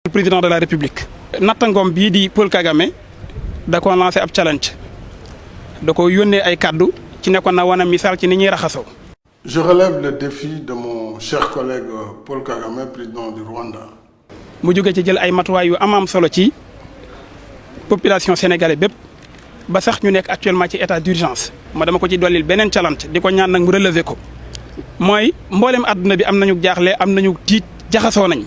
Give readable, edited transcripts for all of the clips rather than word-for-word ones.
président de la république nattangoom bii di Paul Kagame da ko lancé ab challenge da ko yónnee ay kàddu ci ne ko na wane misaal ci ni ñuy raxasoo. Je relève le défi de mon cher collègue Paul Kagame, président du Rwanda. mu jóge ci jël ay matuwaay yu am solo ci population sénégalaise bépp ba sax ñu nekk actuellement ci état d'urgence ma dama ko ci dollil beneen challenge di ko ñaan nag mu relever ko mooy mboolem àdduna bi am nañu jaaxle am nañu tiit jaxasoo nañ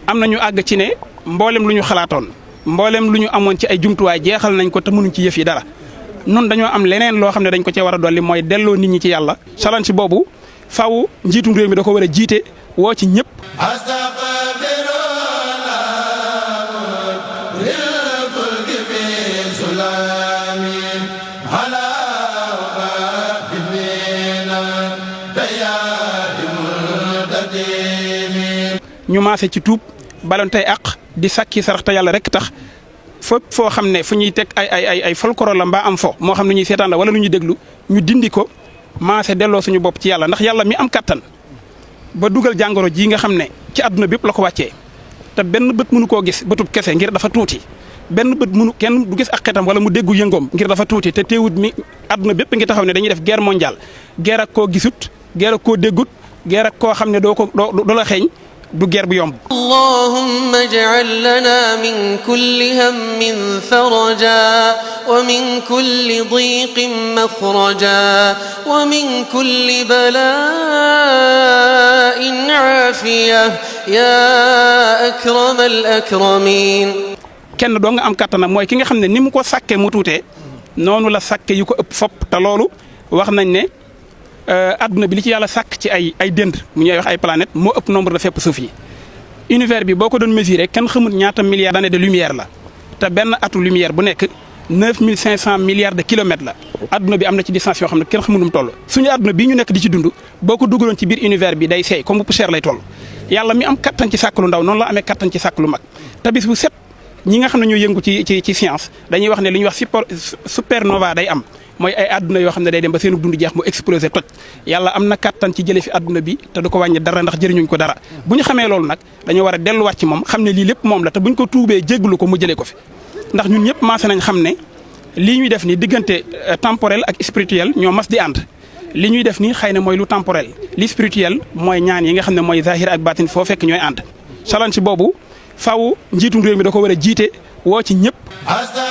am nañu àgg ci ne mboolem lu ñu xalaatoon mboolem lu ñu amoon ci ay jumtuwaay jeexal nañ ko te mënuñ ci yëf yi dara nun dañoo am leneen loo xam ne dañ ko cee war a dolli mooy delloo nit ñi ci yàlla challenge boobu faw njiitum réew mi da ko war a jiite woo ci ñëpp. ñu maase ci tuub baloon tey àq di sakki sarax te yàlla rek tax fépp foo xam ne fu ñuy teg ay folklore la mbaa am fo moo xam ne ñuy seetaan la wala lu ñuy déglu ñu dindi ko maase delloo suñu bopp ci yàlla ndax yàlla mi am kattan ba dugal jàngoro ji nga xam ne ci àdduna bépp la ko wàccee te benn bët mënu koo gis bëtub kese ngir dafa tuuti benn bët mënu kenn du gis ak xetam wala mu déggu yëngoom ngir dafa tuuti te teewut mi àdduna bépp ngi taxaw ne dañuy def guerre mondiale guerre ak koo gisut guerre ak koo déggut guerre ak koo xam ne doo la xeeñ du guerre bu yomb. Allahumma ij'al lana min kulli hammin faraja wa min kulli diqin makhraja wa min kulli bala'in afiya ya akramal akramin. kenn doo nga am kattanam mooy ki nga xam ne ni mu ko sàkkee mu tuutee noonu la sàkke yu ko ëpp fopp te loolu wax nañ ne adduna bi li ci yàlla sàkk ci ay dënd mu ñuy wax ay planète moo ëpp nombre de fépp suuf yi univers bi boo ko doon mesurer kenn xamul ñaata milliards d'années de lumière la te benn atu lumière bu nekk 9500 milliards de kilomètres la adduna bi am na ci distance yoo xam ne kenn xamul nu mu toll suñu adduna bii ñu nekk di ci dund boo ko dugaloon ci biir univers bi day seey comme bu poussière lay toll yàlla mi am kattan ci sàkk lu ndaw noonu la amee kattan ci sàkk lu mag te bis bu set ñi nga xam ne ñoo yëngu ci science dañuy wax ne li ñuy wax supernova day am mooy ay àdduna yoo xam ne day dem ba seenu dund jeex mu explosé toj yàlla am na kattan ci jële fi àdduna bi te du ko wàññi dara ndax jëriñuñ ko dara bu ñu xamee loolu nag dañoo war a delluwaat ci moom xam ne lii lépp moom la te buñ ko tuubee jégglu ko mu jëlee ko fi ndax ñun ñëpp maase nañ xam ne lii ñuy def ni diggante temporel ak spirituel ñoo mas di ànd li ñuy def nii xëy na mooy lu temporel li spirituel mooy ñaan yi nga xam ne mooy zahir ak batin foo fekk ñooy ànd challenge boobu faw njiitum réew mi da ko war a jiite woo ci ñëpp. ala